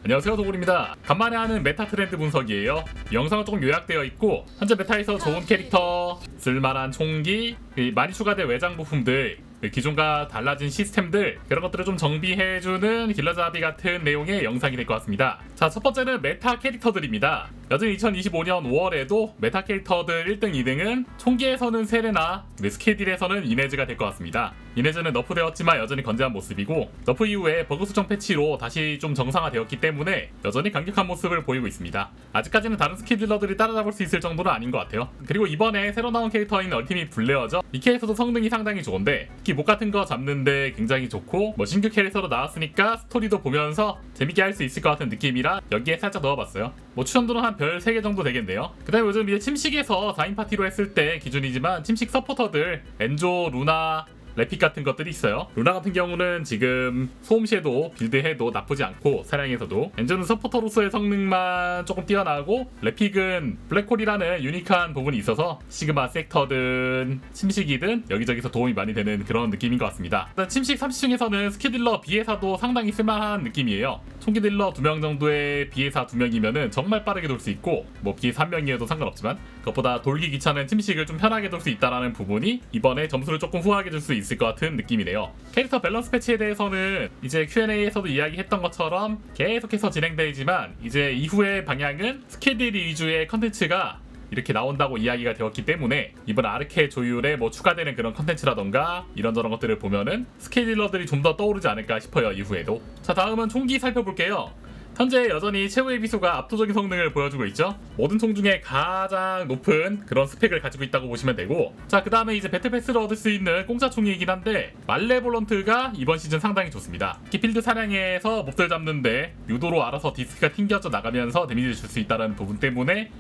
안녕하세요, 도굴입니다. 간만에 하는 메타 트렌드 분석이에요. 영상은 조금 요약되어 있고 현재 메타에서 좋은 캐릭터, 쓸만한 총기, 많이 추가된 외장 부품들, 기존과 달라진 시스템들, 그런 것들을 좀 정비해주는 길러자비 같은 내용의 영상이 될 것 같습니다. 자, 첫 번째는 메타 캐릭터들입니다. 여전히 2025년 5월에도 메타 캐릭터들 1등, 2등은 총기에서는 세레나, 스케딜에서는 이네즈가 될 것 같습니다. 이네즈는 너프되었지만 여전히 건재한 모습이고, 너프 이후에 버그 수정 패치로 다시 좀 정상화되었기 때문에 여전히 강력한 모습을 보이고 있습니다. 아직까지는 다른 스킬딜러들이 따라잡을 수 있을 정도는 아닌 것 같아요. 그리고 이번에 새로 나온 캐릭터인 얼티밋 블레어죠. 이 캐릭터도 성능이 상당히 좋은데, 특히 목 같은 거 잡는데 굉장히 좋고, 신규 캐릭터로 나왔으니까 스토리도 보면서 재밌게 할 수 있을 것 같은 느낌이라 여기에 살짝 넣어봤어요. 추천도는 한 별 3개 정도 되겠네요. 그 다음에 요즘 이제 침식에서 4인 파티로 했을 때 기준이지만 침식 서포터들 엔조, 루나, 레픽 같은 것들이 있어요. 루나 같은 경우는 지금 소음시에도 빌드해도 나쁘지 않고, 사냥에서도 엔조는 서포터로서의 성능만 조금 뛰어나고, 레픽은 블랙홀이라는 유니크한 부분이 있어서 시그마 섹터든 침식이든 여기저기서 도움이 많이 되는 그런 느낌인 것 같습니다. 일단 침식 30층에서는 스키딜러 비에사도 상당히 쓸만한 느낌이에요. 총기딜러 2명 정도의 비에사 2명이면은 정말 빠르게 돌 수 있고, 비에사 1명이어도 상관없지만 그것보다 돌기 귀찮은 침식을 좀 편하게 돌 수 있다는 부분이 이번에 점수를 조금 후하게 줄 수 있을 것 같은 느낌이네요. 캐릭터 밸런스 패치에 대해서는 이제 Q&A에서도 이야기했던 것처럼 계속해서 진행되지만, 이제 이후의 방향은 스킬딜 위주의 컨텐츠가 이렇게 나온다고 이야기가 되었기 때문에 이번 아르케 조율에 추가되는 그런 컨텐츠라던가 이런저런 것들을 보면은 스케일러들이 좀 더 떠오르지 않을까 싶어요, 이후에도. 자, 다음은 총기 살펴볼게요. 현재 여전히 최후의 비수가 압도적인 성능을 보여주고 있죠. 모든 총 중에 가장 높은 그런 스펙을 가지고 있다고 보시면 되고, 자, 그 다음에 이제 배틀패스를 얻을 수 있는 공짜 총이긴 한데 말레볼런트가 이번 시즌 상당히 좋습니다. 특히 필드 사냥에서 몹들 잡는데 유도로 알아서 디스크가 튕겨져 나가면서 데미지를 줄 수 있다는 부분 때문에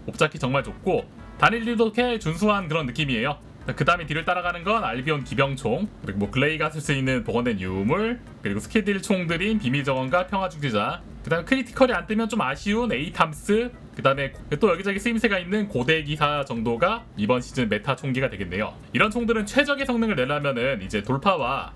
몹 잡기 정말 좋고, 단일리도 꽤 준수한 그런 느낌이에요. 그 다음에 뒤를 따라가는 건 알비온 기병총, 그리고 글레이가 쓸 수 있는 복원된 유물, 그리고 스케딜 총들인 비밀정원과 평화중재자, 그 다음에 크리티컬이 안 뜨면 좀 아쉬운 에이탐스, 그 다음에 또 여기저기 쓰임새가 있는 고대기사 정도가 이번 시즌 메타 총기가 되겠네요. 이런 총들은 최적의 성능을 내려면은 이제 돌파와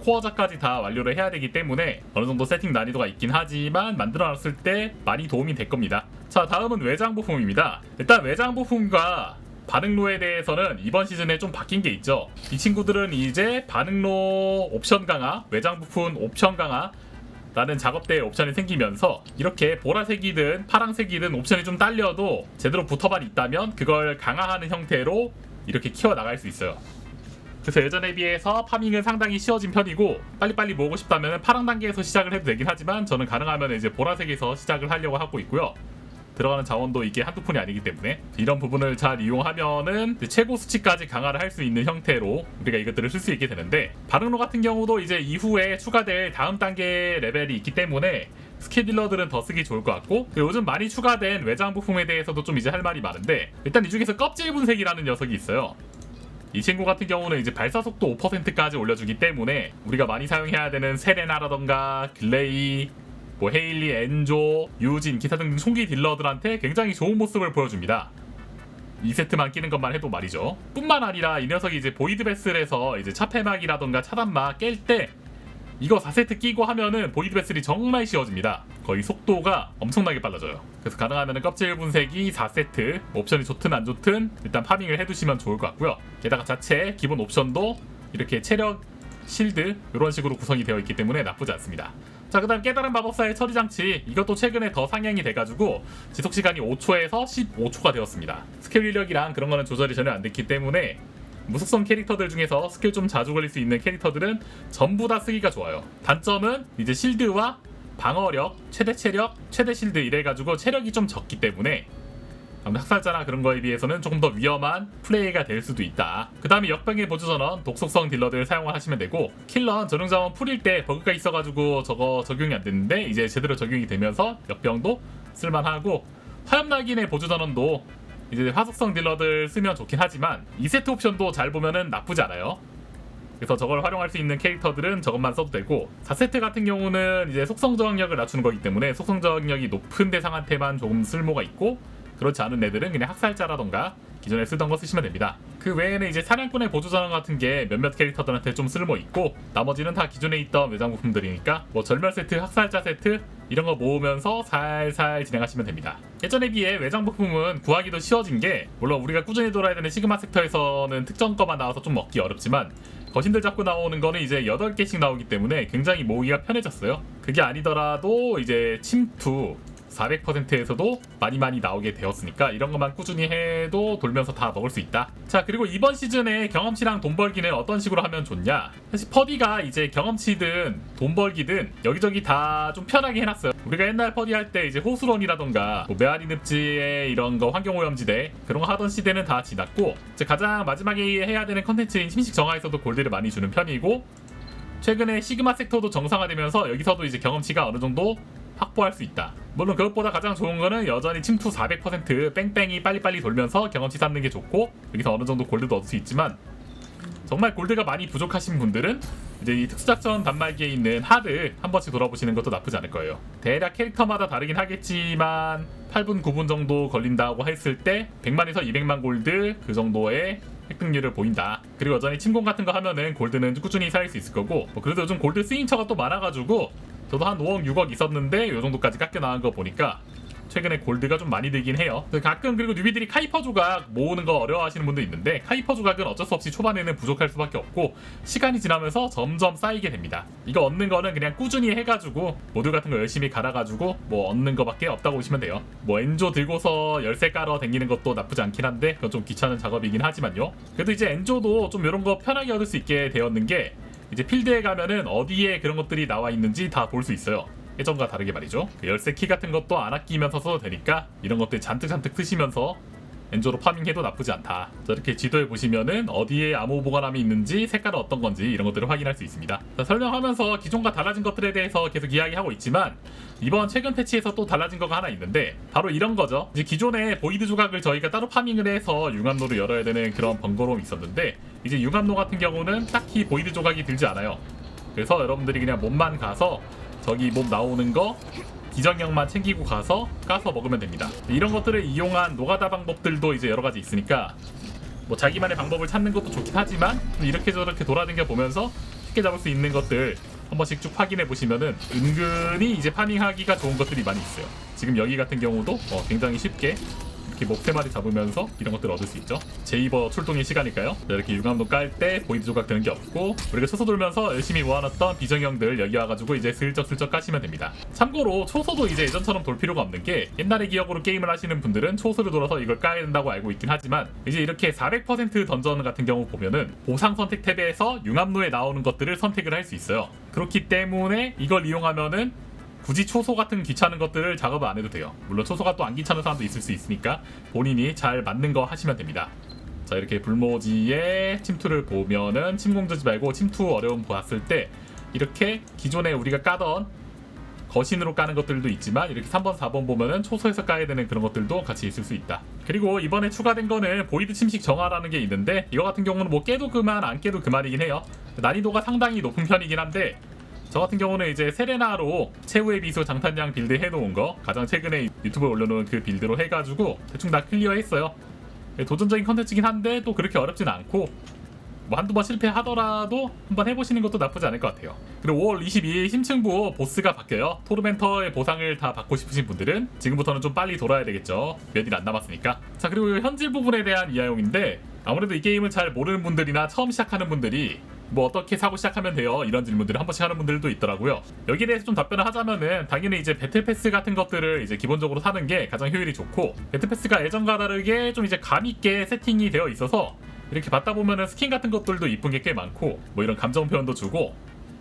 코어자까지 다 완료를 해야 되기 때문에 어느 정도 세팅 난이도가 있긴 하지만 만들어놨을 때 많이 도움이 될 겁니다. 자, 다음은 외장 부품입니다. 일단 외장 부품과 반응로에 대해서는 이번 시즌에 좀 바뀐 게 있죠. 이 친구들은 이제 반응로 옵션 강화, 외장 부품 옵션 강화 라는 작업대에 옵션이 생기면서 이렇게 보라색이든 파란색이든 옵션이 좀 딸려도 제대로 붙어만 있다면 그걸 강화하는 형태로 이렇게 키워나갈 수 있어요. 그래서 예전에 비해서 파밍은 상당히 쉬워진 편이고, 빨리빨리 모으고 싶다면 파랑 단계에서 시작을 해도 되긴 하지만 저는 가능하면 이제 보라색에서 시작을 하려고 하고 있고요. 들어가는 자원도 이게 한두 푼이 아니기 때문에 이런 부분을 잘 이용하면은 최고 수치까지 강화를 할 수 있는 형태로 우리가 이것들을 쓸 수 있게 되는데, 반응로 같은 경우도 이제 이후에 추가될 다음 단계 레벨이 있기 때문에 스케딜러들은 더 쓰기 좋을 것 같고, 요즘 많이 추가된 외장 부품에 대해서도 좀 이제 할 말이 많은데, 일단 이 중에서 껍질 분색이라는 녀석이 있어요. 이 친구 같은 경우는 이제 발사 속도 5%까지 올려주기 때문에 우리가 많이 사용해야 되는 세레나라던가 글레이, 헤일리, 엔조, 유진, 기타 등등 총기 딜러들한테 굉장히 좋은 모습을 보여줍니다. 2세트만 끼는 것만 해도 말이죠. 뿐만 아니라 이 녀석이 이제 보이드 베슬에서 이제 차폐막이라던가 차단막 깰 때 이거 4세트 끼고 하면은 보이드 베슬이 정말 쉬워집니다. 거의 속도가 엄청나게 빨라져요. 그래서 가능하면 껍질 분색이 4세트, 옵션이 좋든 안 좋든 일단 파밍을 해두시면 좋을 것 같고요. 게다가 자체 기본 옵션도 이렇게 체력, 실드 이런 식으로 구성이 되어 있기 때문에 나쁘지 않습니다. 자, 그 다음 깨달은 마법사의 처리장치, 이것도 최근에 더 상향이 돼가지고 지속시간이 5초에서 15초가 되었습니다. 스킬 위력이랑 그런 거는 조절이 전혀 안 됐기 때문에 무속성 캐릭터들 중에서 스킬 좀 자주 걸릴 수 있는 캐릭터들은 전부 다 쓰기가 좋아요. 단점은 이제 실드와 방어력, 최대 체력, 최대 실드 이래가지고 체력이 좀 적기 때문에 학살자나 그런 거에 비해서는 조금 더 위험한 플레이가 될 수도 있다. 그 다음에 역병의 보조전원, 독속성 딜러들 사용을 하시면 되고, 킬런 전용자원 풀일 때 버그가 있어가지고 저거 적용이 안 됐는데 이제 제대로 적용이 되면서 역병도 쓸만하고, 화염날긴의 보조전원도 이제 화속성 딜러들 쓰면 좋긴 하지만 2세트 옵션도 잘 보면은 나쁘지 않아요. 그래서 저걸 활용할 수 있는 캐릭터들은 저것만 써도 되고, 4세트 같은 경우는 이제 속성 저항력을 낮추는 거기 때문에 속성 저항력이 높은 대상한테만 조금 쓸모가 있고, 그렇지 않은 애들은 그냥 학살자라던가 기존에 쓰던 거 쓰시면 됩니다. 그 외에는 이제 사냥꾼의 보조전환 같은 게 몇몇 캐릭터들한테 좀 쓸모 있고, 나머지는 다 기존에 있던 외장 부품들이니까 절멸 세트, 학살자 세트 이런 거 모으면서 살살 진행하시면 됩니다. 예전에 비해 외장 부품은 구하기도 쉬워진 게, 물론 우리가 꾸준히 돌아야 되는 시그마 섹터에서는 특정 거만 나와서 좀 먹기 어렵지만 거신들 잡고 나오는 거는 이제 8개씩 나오기 때문에 굉장히 모으기가 편해졌어요. 그게 아니더라도 이제 침투 400%에서도 많이 나오게 되었으니까 이런 것만 꾸준히 해도 돌면서 다 먹을 수 있다. 자, 그리고 이번 시즌에 경험치랑 돈 벌기는 어떤 식으로 하면 좋냐. 사실 퍼디가 이제 경험치든 돈 벌기든 여기저기 다 좀 편하게 해놨어요. 우리가 옛날 퍼디 할 때 이제 호수론이라던가 뭐 메아리 늪지에 이런 거 환경오염지대 그런 거 하던 시대는 다 지났고, 이제 가장 마지막에 해야 되는 컨텐츠인 침식 정화에서도 골드를 많이 주는 편이고, 최근에 시그마 섹터도 정상화되면서 여기서도 이제 경험치가 어느 정도 확보할 수 있다. 물론 그것보다 가장 좋은 거는 여전히 침투 400% 뺑뺑이 빨리빨리 돌면서 경험치 쌓는 게 좋고, 여기서 어느 정도 골드도 얻을 수 있지만, 정말 골드가 많이 부족하신 분들은 이제 이 특수작전 단말기에 있는 하드 한 번씩 돌아보시는 것도 나쁘지 않을 거예요. 대략 캐릭터마다 다르긴 하겠지만 8분 9분 정도 걸린다고 했을 때 100만에서 200만 골드 그 정도의 획득률을 보인다. 그리고 여전히 침공 같은 거 하면은 골드는 꾸준히 쌓일 수 있을 거고, 뭐 그래도 요즘 골드 스윙처가 또 많아가지고 저도 한 5억 6억 있었는데 요 정도까지 깎여 나간 거 보니까 최근에 골드가 좀 많이 들긴 해요. 가끔 그리고 뉴비들이 카이퍼 조각 모으는 거 어려워하시는 분도 있는데, 카이퍼 조각은 어쩔 수 없이 초반에는 부족할 수밖에 없고 시간이 지나면서 점점 쌓이게 됩니다. 이거 얻는 거는 그냥 꾸준히 해가지고 모듈 같은 거 열심히 갈아가지고 뭐 얻는 거밖에 없다고 보시면 돼요. 뭐 엔조 들고서 열쇠 깔아 다니는 것도 나쁘지 않긴 한데 그건 좀 귀찮은 작업이긴 하지만요. 그래도 이제 엔조도 좀 이런 거 편하게 얻을 수 있게 되었는 게, 이제 필드에 가면은 어디에 그런 것들이 나와 있는지 다 볼 수 있어요. 예전과 다르게 말이죠. 그 열쇠 키 같은 것도 안 아끼면서 써도 되니까 이런 것들 잔뜩 쓰시면서 엔조로 파밍해도 나쁘지 않다. 자, 이렇게 지도에 보시면은 어디에 암호 보관함이 있는지, 색깔은 어떤 건지 이런 것들을 확인할 수 있습니다. 자, 설명하면서 기존과 달라진 것들에 대해서 계속 이야기하고 있지만, 이번 최근 패치에서 또 달라진 거가 하나 있는데 바로 이런 거죠. 이제 기존에 보이드 조각을 저희가 따로 파밍을 해서 융합로를 열어야 되는 그런 번거로움이 있었는데, 이제 융합로 같은 경우는 딱히 보이드 조각이 들지 않아요. 그래서 여러분들이 그냥 몸만 가서 저기 몸 나오는 거 기정형만 챙기고 가서 까서 먹으면 됩니다. 이런 것들을 이용한 노가다 방법들도 이제 여러가지 있으니까 뭐 자기만의 방법을 찾는 것도 좋긴 하지만 이렇게 저렇게 돌아다녀 보면서 쉽게 잡을 수 있는 것들 한 번씩 쭉 확인해 보시면은 은근히 이제 파밍하기가 좋은 것들이 많이 있어요. 지금 여기 같은 경우도 굉장히 쉽게 이렇게 목 3마리 잡으면서 이런 것들을 얻을 수 있죠. 제이버 출동의 시간일까요? 이렇게 융합로 깔 때 보이드 조각 되는 게 없고, 우리가 초소 돌면서 열심히 모아놨던 비정형들 여기 와가지고 이제 슬쩍슬쩍 까시면 됩니다. 참고로 초소도 이제 예전처럼 돌 필요가 없는 게, 옛날의 기억으로 게임을 하시는 분들은 초소를 돌아서 이걸 까야 된다고 알고 있긴 하지만, 이제 이렇게 400% 던전 같은 경우 보면은 보상 선택 탭에서 융합로에 나오는 것들을 선택을 할 수 있어요. 그렇기 때문에 이걸 이용하면은 굳이 초소 같은 귀찮은 것들을 작업을 안 해도 돼요. 물론 초소가 또 안 귀찮은 사람도 있을 수 있으니까 본인이 잘 맞는 거 하시면 됩니다. 자, 이렇게 불모지의 침투를 보면은 침공 들지 말고 침투 어려움 보았을 때 이렇게 기존에 우리가 까던 거신으로 까는 것들도 있지만, 이렇게 3번 4번 보면은 초소에서 까야 되는 그런 것들도 같이 있을 수 있다. 그리고 이번에 추가된 거는 보이드 침식 정화라는 게 있는데, 이거 같은 경우는 뭐 깨도 그만 안 깨도 그만이긴 해요. 난이도가 상당히 높은 편이긴 한데, 저 같은 경우는 이제 세레나로 최후의 비수 장탄량 빌드 해놓은 거 가장 최근에 유튜브에 올려놓은 그 빌드로 해가지고 대충 다 클리어했어요. 도전적인 컨텐츠긴 한데 또 그렇게 어렵진 않고, 뭐 한두 번 실패하더라도 한번 해보시는 것도 나쁘지 않을 것 같아요. 그리고 5월 22일 심층부 보스가 바뀌어요. 토르멘터의 보상을 다 받고 싶으신 분들은 지금부터는 좀 빨리 돌아야 되겠죠. 몇 일 안 남았으니까. 자, 그리고 현질 부분에 대한 이야용인데, 아무래도 이 게임을 잘 모르는 분들이나 처음 시작하는 분들이 뭐 어떻게 사고 시작하면 돼요? 이런 질문들을 한 번씩 하는 분들도 있더라고요. 여기에 대해서 좀 답변을 하자면은, 당연히 이제 배틀패스 같은 것들을 이제 기본적으로 사는 게 가장 효율이 좋고, 배틀패스가 예전과 다르게 좀 이제 감있게 세팅이 되어 있어서 이렇게 받다 보면은 스킨 같은 것들도 이쁜 게 꽤 많고, 뭐 이런 감정 표현도 주고,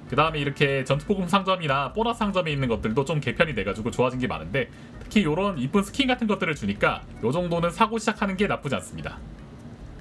그 다음에 이렇게 전투포금 상점이나 보너스 상점에 있는 것들도 좀 개편이 돼가지고 좋아진 게 많은데, 특히 이런 이쁜 스킨 같은 것들을 주니까 요 정도는 사고 시작하는 게 나쁘지 않습니다.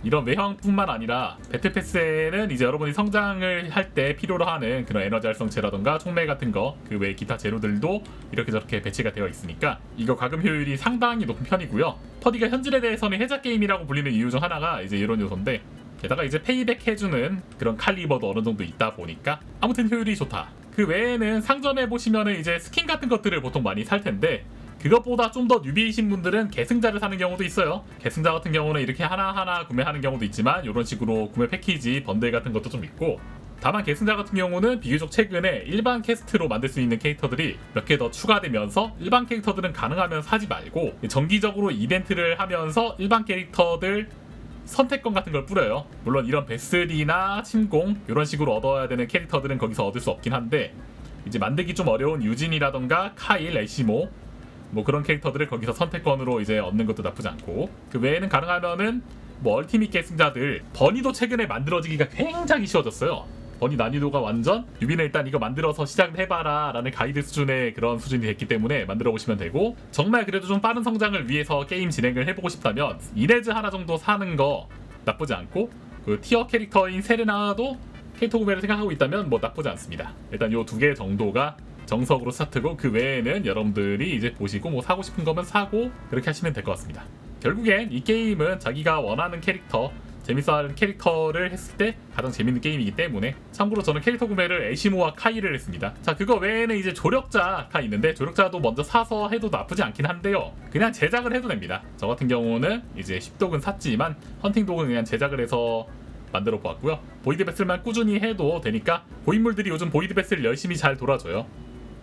이런 외형뿐만 아니라 배틀패스에는 이제 여러분이 성장을 할 때 필요로 하는 그런 에너지 활성체라던가 총매 같은 거, 그 외 기타 재료들도 이렇게 저렇게 배치가 되어 있으니까 이거 과금 효율이 상당히 높은 편이고요. 퍼디가 현질에 대해서는 해자 게임이라고 불리는 이유 중 하나가 이제 이런 요소인데, 게다가 이제 페이백 해주는 그런 칼리버도 어느 정도 있다 보니까 아무튼 효율이 좋다. 그 외에는 상점에 보시면은 이제 스킨 같은 것들을 보통 많이 살 텐데, 그것보다 좀 더 뉴비이신 분들은 계승자를 사는 경우도 있어요. 계승자 같은 경우는 이렇게 하나하나 구매하는 경우도 있지만, 이런 식으로 구매 패키지 번들 같은 것도 좀 있고, 다만 계승자 같은 경우는 비교적 최근에 일반 캐스트로 만들 수 있는 캐릭터들이 몇 개 더 추가되면서 일반 캐릭터들은 가능하면 사지 말고 정기적으로 이벤트를 하면서 일반 캐릭터들 선택권 같은 걸 뿌려요. 물론 이런 베슬이나 침공 이런 식으로 얻어야 되는 캐릭터들은 거기서 얻을 수 없긴 한데 이제 만들기 좀 어려운 유진이라던가 카일, 애시모 뭐 그런 캐릭터들을 거기서 선택권으로 이제 얻는 것도 나쁘지 않고, 그 외에는 가능하면은 뭐 얼티밋 계승자들 버니도 최근에 만들어지기가 굉장히 쉬워졌어요. 버니 난이도가 완전 유비는 일단 이거 만들어서 시작해봐라 라는 가이드 수준의 그런 수준이 됐기 때문에 만들어 보시면 되고, 정말 그래도 좀 빠른 성장을 위해서 게임 진행을 해보고 싶다면 이레즈 하나 정도 사는 거 나쁘지 않고, 그 티어 캐릭터인 세레나도 캐릭터 구매를 생각하고 있다면 뭐 나쁘지 않습니다. 일단 요 두 개 정도가 정석으로 스타트고, 그 외에는 여러분들이 이제 보시고 뭐 사고 싶은 거면 사고 그렇게 하시면 될 것 같습니다. 결국엔 이 게임은 자기가 원하는 캐릭터, 재밌어하는 캐릭터를 했을 때 가장 재밌는 게임이기 때문에, 참고로 저는 캐릭터 구매를 애시모와 카이를 했습니다. 자, 그거 외에는 이제 조력자가 있는데 조력자도 먼저 사서 해도 나쁘지 않긴 한데요, 그냥 제작을 해도 됩니다. 저 같은 경우는 이제 10독은 샀지만 헌팅독은 그냥 제작을 해서 만들어 보았고요. 보이드 배슬만 꾸준히 해도 되니까 고인물들이 요즘 보이드 배슬 열심히 잘 돌아줘요.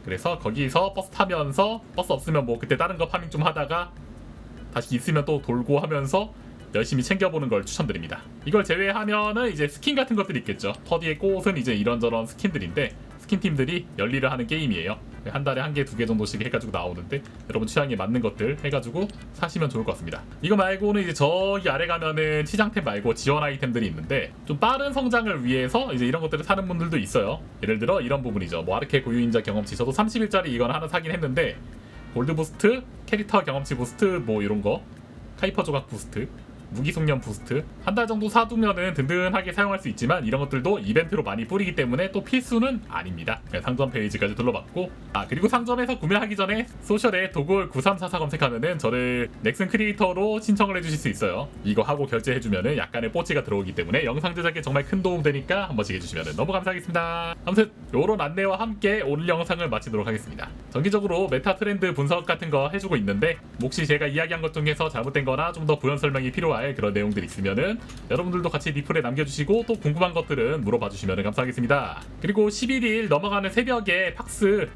그래서 거기서 버스 타면서, 버스 없으면 뭐 그때 다른 거 파밍 좀 하다가 다시 있으면 또 돌고 하면서 열심히 챙겨보는 걸 추천드립니다. 이걸 제외하면은 이제 스킨 같은 것들이 있겠죠. 터디의 꽃은 이제 이런저런 스킨들인데 스킨팀들이 열일을 하는 게임이에요. 한 달에 한 개, 두 개 정도씩 해가지고 나오는데 여러분 취향에 맞는 것들 해가지고 사시면 좋을 것 같습니다. 이거 말고는 이제 저기 아래 가면은 시장템 말고 지원 아이템들이 있는데, 좀 빠른 성장을 위해서 이제 이런 것들을 사는 분들도 있어요. 예를 들어 이런 부분이죠. 뭐 아르케 고유인자 경험치, 저도 30일짜리 이건 하나 사긴 했는데 골드 부스트, 캐릭터 경험치 부스트 뭐 이런 거, 카이퍼 조각 부스트, 무기 숙련 부스트 한 달 정도 사두면은 든든하게 사용할 수 있지만, 이런 것들도 이벤트로 많이 뿌리기 때문에 또 필수는 아닙니다. 상점 페이지까지 둘러봤고, 그리고 상점에서 구매하기 전에 소셜에 도굴 9344 검색하면은 저를 넥슨 크리에이터로 신청을 해주실 수 있어요. 이거 하고 결제해주면은 약간의 뽀찌가 들어오기 때문에 영상 제작에 정말 큰 도움 되니까 한 번씩 해주시면 너무 감사하겠습니다. 아무튼 요런 안내와 함께 오늘 영상을 마치도록 하겠습니다. 정기적으로 메타 트렌드 분석 같은 거 해주고 있는데, 혹시 제가 이야기한 것 중에서 잘못된 거나 좀 더 부연 설명이 필요할 그런 내용들이 있으면은 여러분들도 같이 리플에 남겨주시고, 또 궁금한 것들은 물어봐 주시면 감사하겠습니다. 그리고 11일 넘어가는 새벽에 팍스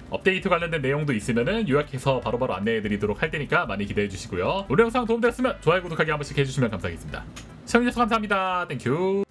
업데이트 관련된 내용도 있으면은 요약해서 바로바로 안내해드리도록 할 테니까 많이 기대해 주시고요. 오늘 영상 도움되었으면 좋아요, 구독하기 한 번씩 해주시면 감사하겠습니다. 시청해주셔서 감사합니다. 땡큐.